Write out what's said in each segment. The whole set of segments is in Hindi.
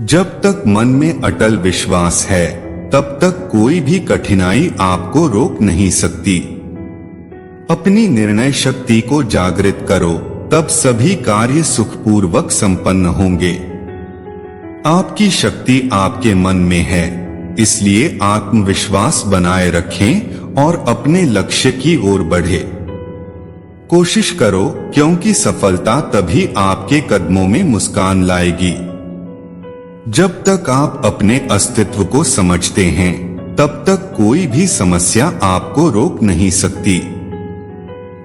जब तक मन में अटल विश्वास है तब तक कोई भी कठिनाई आपको रोक नहीं सकती। अपनी निर्णय शक्ति को जागृत करो, तब सभी कार्य सुखपूर्वक संपन्न होंगे। आपकी शक्ति आपके मन में है, इसलिए आत्मविश्वास बनाए रखें और अपने लक्ष्य की ओर बढ़े। कोशिश करो, क्योंकि सफलता तभी आपके कदमों में मुस्कान लाएगी। जब तक आप अपने अस्तित्व को समझते हैं, तब तक कोई भी समस्या आपको रोक नहीं सकती।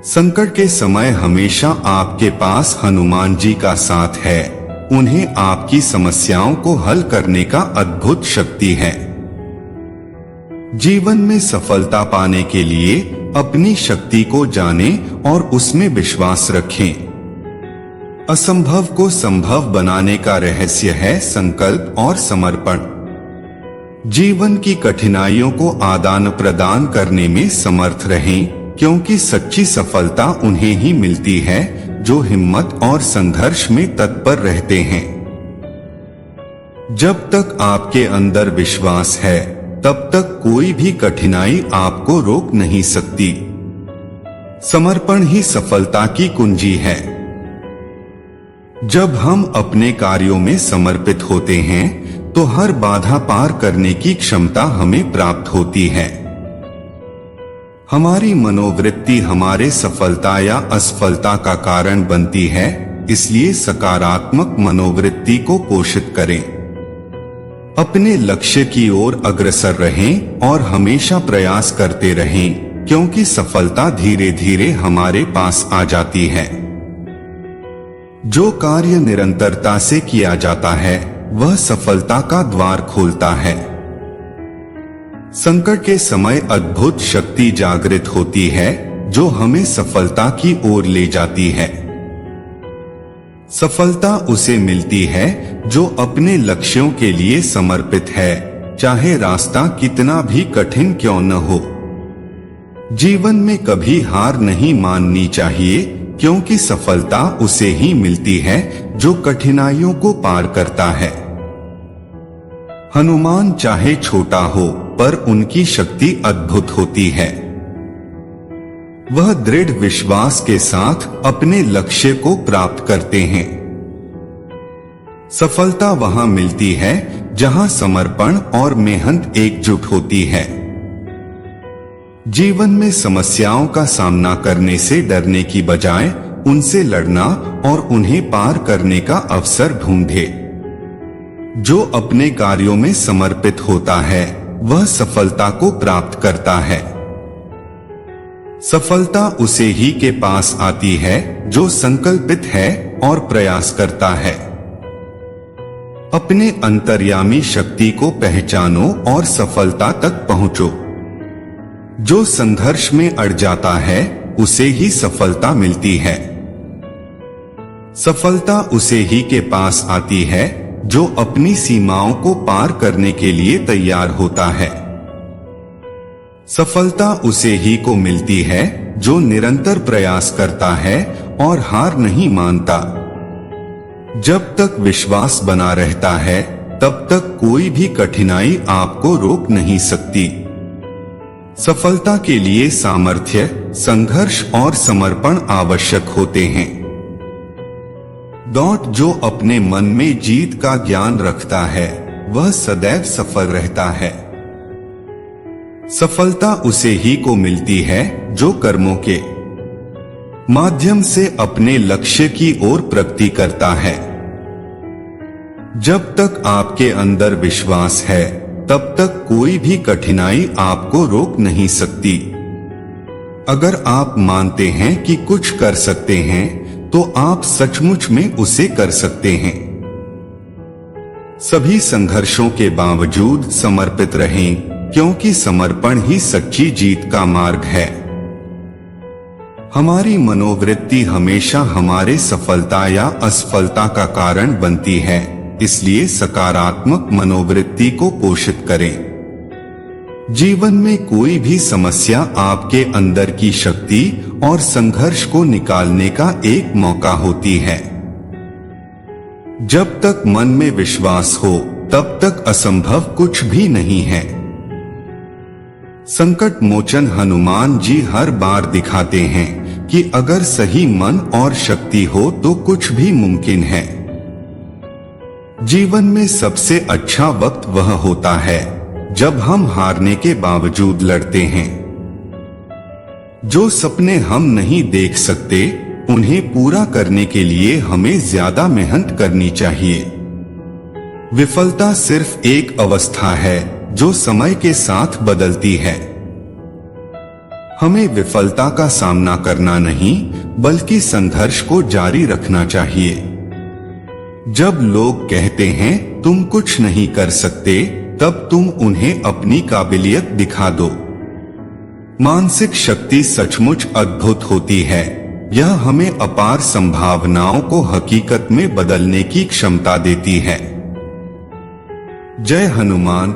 संकट के समय हमेशा आपके पास हनुमान जी का साथ है। उन्हें आपकी समस्याओं को हल करने का अद्भुत शक्ति है। जीवन में सफलता पाने के लिए अपनी शक्ति को जानें और उसमें विश्वास रखें। असंभव को संभव बनाने का रहस्य है संकल्प और समर्पण। जीवन की कठिनाइयों को आदान प्रदान करने में समर्थ रहें, क्योंकि सच्ची सफलता उन्हें ही मिलती है जो हिम्मत और संघर्ष में तत्पर रहते हैं। जब तक आपके अंदर विश्वास है, तब तक कोई भी कठिनाई आपको रोक नहीं सकती। समर्पण ही सफलता की कुंजी है। जब हम अपने कार्यों में समर्पित होते हैं, तो हर बाधा पार करने की क्षमता हमें प्राप्त होती है। हमारी मनोवृत्ति हमारे सफलता या असफलता का कारण बनती है, इसलिए सकारात्मक मनोवृत्ति को पोषित करें। अपने लक्ष्य की ओर अग्रसर रहें और हमेशा प्रयास करते रहें, क्योंकि सफलता धीरे धीरे हमारे पास आ जाती है। जो कार्य निरंतरता से किया जाता है, वह सफलता का द्वार खोलता है। संकट के समय अद्भुत शक्ति जागृत होती है, जो हमें सफलता की ओर ले जाती है। सफलता उसे मिलती है जो अपने लक्ष्यों के लिए समर्पित है, चाहे रास्ता कितना भी कठिन क्यों न हो। जीवन में कभी हार नहीं माननी चाहिए, क्योंकि सफलता उसे ही मिलती है जो कठिनाइयों को पार करता है। हनुमान चाहे छोटा हो, पर उनकी शक्ति अद्भुत होती है। वह दृढ़ विश्वास के साथ अपने लक्ष्य को प्राप्त करते हैं। सफलता वहां मिलती है जहां समर्पण और मेहनत एकजुट होती है। जीवन में समस्याओं का सामना करने से डरने की बजाय उनसे लड़ना और उन्हें पार करने का अवसर ढूंढे। जो अपने कार्यों में समर्पित होता है, वह सफलता को प्राप्त करता है। सफलता उसे ही के पास आती है जो संकल्पित है और प्रयास करता है। अपने अंतर्यामी शक्ति को पहचानो और सफलता तक पहुंचो। जो संघर्ष में अड़ जाता है, उसे ही सफलता मिलती है। सफलता उसे ही के पास आती है जो अपनी सीमाओं को पार करने के लिए तैयार होता है। सफलता उसे ही को मिलती है जो निरंतर प्रयास करता है और हार नहीं मानता। जब तक विश्वास बना रहता है, तब तक कोई भी कठिनाई आपको रोक नहीं सकती। सफलता के लिए सामर्थ्य, संघर्ष और समर्पण आवश्यक होते हैं। जो अपने मन में जीत का ज्ञान रखता है, वह सदैव सफल रहता है। सफलता उसे ही को मिलती है जो कर्मों के माध्यम से अपने लक्ष्य की ओर प्रगति करता है। जब तक आपके अंदर विश्वास है, तब तक कोई भी कठिनाई आपको रोक नहीं सकती। अगर आप मानते हैं कि कुछ कर सकते हैं, तो आप सचमुच में उसे कर सकते हैं। सभी संघर्षों के बावजूद समर्पित रहें, क्योंकि समर्पण ही सच्ची जीत का मार्ग है। हमारी मनोवृत्ति हमेशा हमारे सफलता या असफलता का कारण बनती है, इसलिए सकारात्मक मनोवृत्ति को पोषित करें। जीवन में कोई भी समस्या आपके अंदर की शक्ति और संघर्ष को निकालने का एक मौका होती है। जब तक मन में विश्वास हो तब तक असंभव कुछ भी नहीं है। संकट मोचन हनुमान जी हर बार दिखाते हैं कि अगर सही मन और शक्ति हो तो कुछ भी मुमकिन है। जीवन में सबसे अच्छा वक्त वह होता है जब हम हारने के बावजूद लड़ते हैं। जो सपने हम नहीं देख सकते उन्हें पूरा करने के लिए हमें ज्यादा मेहनत करनी चाहिए। विफलता सिर्फ एक अवस्था है जो समय के साथ बदलती है। हमें विफलता का सामना करना नहीं बल्कि संघर्ष को जारी रखना चाहिए। जब लोग कहते हैं तुम कुछ नहीं कर सकते, तब तुम उन्हें अपनी काबिलियत दिखा दो। मानसिक शक्ति सचमुच अद्भुत होती है। यह हमें अपार संभावनाओं को हकीकत में बदलने की क्षमता देती है। जय हनुमान।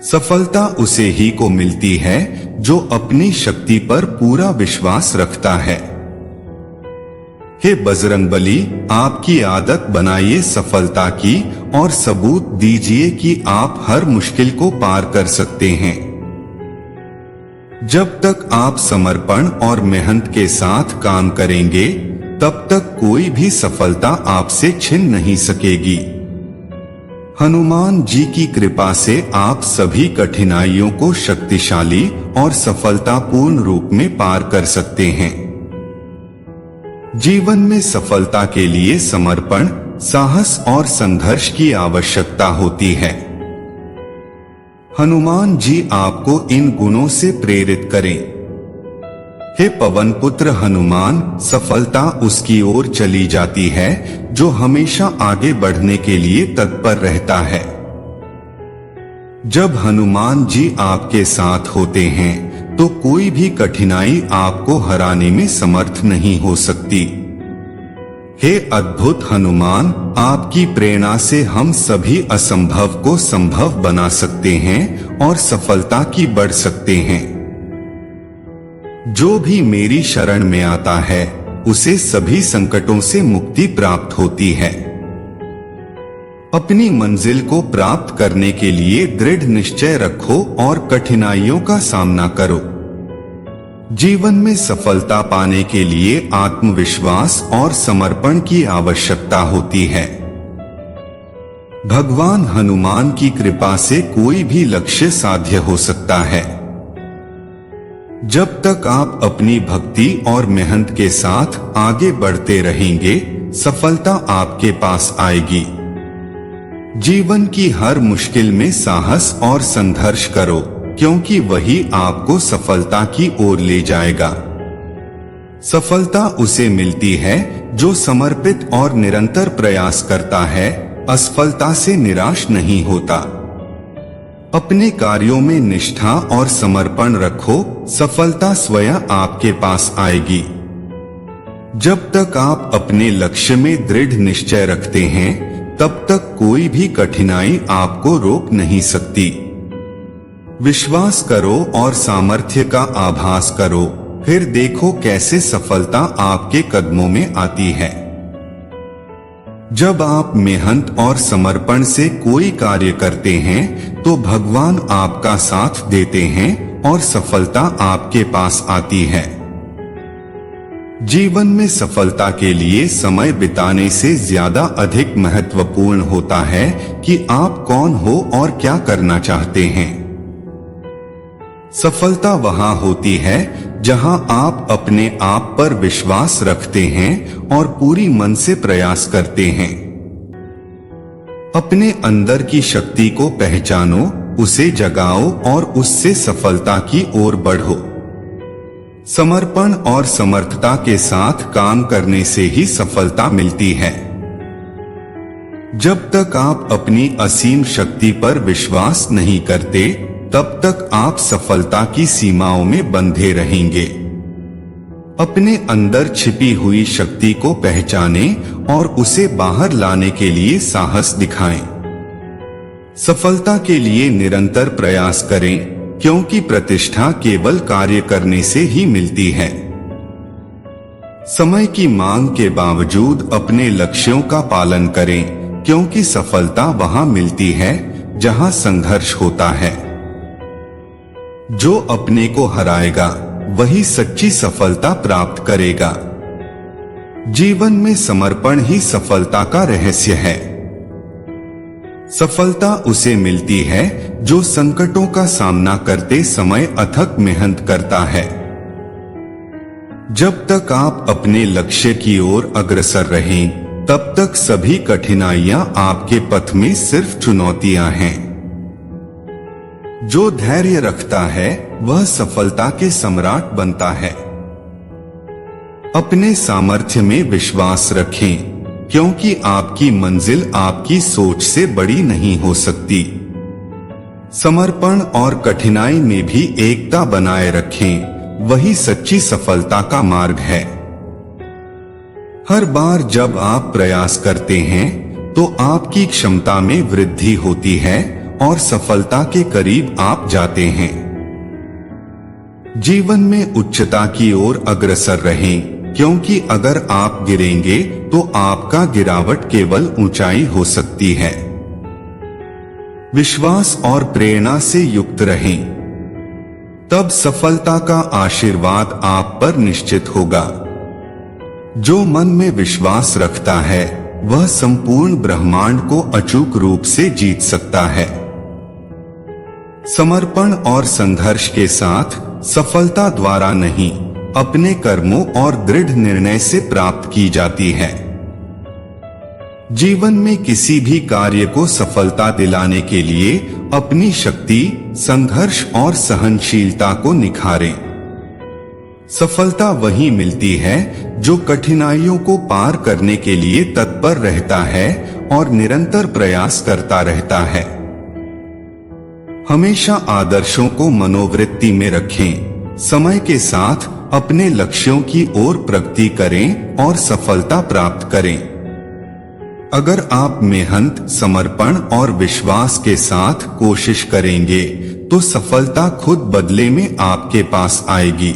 सफलता उसे ही को मिलती है जो अपनी शक्ति पर पूरा विश्वास रखता है। हे बजरंगबली, आपकी आदत बनाइए सफलता की और सबूत दीजिए कि आप हर मुश्किल को पार कर सकते हैं। जब तक आप समर्पण और मेहनत के साथ काम करेंगे तब तक कोई भी सफलता आपसे छिन नहीं सकेगी। हनुमान जी की कृपा से आप सभी कठिनाइयों को शक्तिशाली और सफलतापूर्ण रूप में पार कर सकते हैं। जीवन में सफलता के लिए समर्पण, साहस और संघर्ष की आवश्यकता होती है। हनुमान जी आपको इन गुणों से प्रेरित करें। हे पवन पुत्र हनुमान, सफलता उसकी ओर चली जाती है जो हमेशा आगे बढ़ने के लिए तत्पर रहता है। जब हनुमान जी आपके साथ होते हैं तो कोई भी कठिनाई आपको हराने में समर्थ नहीं हो सकती। हे अद्भुत हनुमान, आपकी प्रेरणा से हम सभी असंभव को संभव बना सकते हैं और सफलता की बढ़ सकते हैं। जो भी मेरी शरण में आता है उसे सभी संकटों से मुक्ति प्राप्त होती है। अपनी मंजिल को प्राप्त करने के लिए दृढ़ निश्चय रखो और कठिनाइयों का सामना करो। जीवन में सफलता पाने के लिए आत्मविश्वास और समर्पण की आवश्यकता होती है। भगवान हनुमान की कृपा से कोई भी लक्ष्य साध्य हो सकता है। जब तक आप अपनी भक्ति और मेहनत के साथ आगे बढ़ते रहेंगे, सफलता आपके पास आएगी। जीवन की हर मुश्किल में साहस और संघर्ष करो, क्योंकि वही आपको सफलता की ओर ले जाएगा। सफलता उसे मिलती है जो समर्पित और निरंतर प्रयास करता है, असफलता से निराश नहीं होता। अपने कार्यों में निष्ठा और समर्पण रखो, सफलता स्वयं आपके पास आएगी। जब तक आप अपने लक्ष्य में दृढ़ निश्चय रखते हैं, तब तक कोई भी कठिनाई आपको रोक नहीं सकती। विश्वास करो और सामर्थ्य का आभास करो, फिर देखो कैसे सफलता आपके कदमों में आती है। जब आप मेहनत और समर्पण से कोई कार्य करते हैं तो भगवान आपका साथ देते हैं और सफलता आपके पास आती है। जीवन में सफलता के लिए समय बिताने से ज्यादा अधिक महत्वपूर्ण होता है कि आप कौन हो और क्या करना चाहते हैं। सफलता वहां होती है जहां आप अपने आप पर विश्वास रखते हैं और पूरी मन से प्रयास करते हैं। अपने अंदर की शक्ति को पहचानो, उसे जगाओ और उससे सफलता की ओर बढ़ो। समर्पण और समर्थता के साथ काम करने से ही सफलता मिलती है। जब तक आप अपनी असीम शक्ति पर विश्वास नहीं करते, तब तक आप सफलता की सीमाओं में बंधे रहेंगे। अपने अंदर छिपी हुई शक्ति को पहचानें और उसे बाहर लाने के लिए साहस दिखाएं। सफलता के लिए निरंतर प्रयास करें, क्योंकि प्रतिष्ठा केवल कार्य करने से ही मिलती है। समय की मांग के बावजूद अपने लक्ष्यों का पालन करें, क्योंकि सफलता वहां मिलती है जहां संघर्ष होता है। जो अपने को हराएगा वही सच्ची सफलता प्राप्त करेगा। जीवन में समर्पण ही सफलता का रहस्य है। सफलता उसे मिलती है जो संकटों का सामना करते समय अथक मेहनत करता है। जब तक आप अपने लक्ष्य की ओर अग्रसर रहें, तब तक सभी कठिनाइयां आपके पथ में सिर्फ चुनौतियां हैं। जो धैर्य रखता है वह सफलता के सम्राट बनता है। अपने सामर्थ्य में विश्वास रखें, क्योंकि आपकी मंजिल आपकी सोच से बड़ी नहीं हो सकती। समर्पण और कठिनाई में भी एकता बनाए रखें, वही सच्ची सफलता का मार्ग है। हर बार जब आप प्रयास करते हैं तो आपकी क्षमता में वृद्धि होती है और सफलता के करीब आप जाते हैं। जीवन में उच्चता की ओर अग्रसर रहें, क्योंकि अगर आप गिरेंगे तो आपका गिरावट केवल ऊंचाई हो सकती है। विश्वास और प्रेरणा से युक्त रहें, तब सफलता का आशीर्वाद आप पर निश्चित होगा। जो मन में विश्वास रखता है वह संपूर्ण ब्रह्मांड को अचूक रूप से जीत सकता है। समर्पण और संघर्ष के साथ सफलता द्वारा नहीं, अपने कर्मों और दृढ़ निर्णय से प्राप्त की जाती है। जीवन में किसी भी कार्य को सफलता दिलाने के लिए अपनी शक्ति, संघर्ष और सहनशीलता को निखारें। सफलता वही मिलती है जो कठिनाइयों को पार करने के लिए तत्पर रहता है और निरंतर प्रयास करता रहता है। हमेशा आदर्शों को मनोवृत्ति में रखें, समय के साथ अपने लक्ष्यों की ओर प्रगति करें और सफलता प्राप्त करें। अगर आप मेहनत, समर्पण और विश्वास के साथ कोशिश करेंगे तो सफलता खुद बदले में आपके पास आएगी।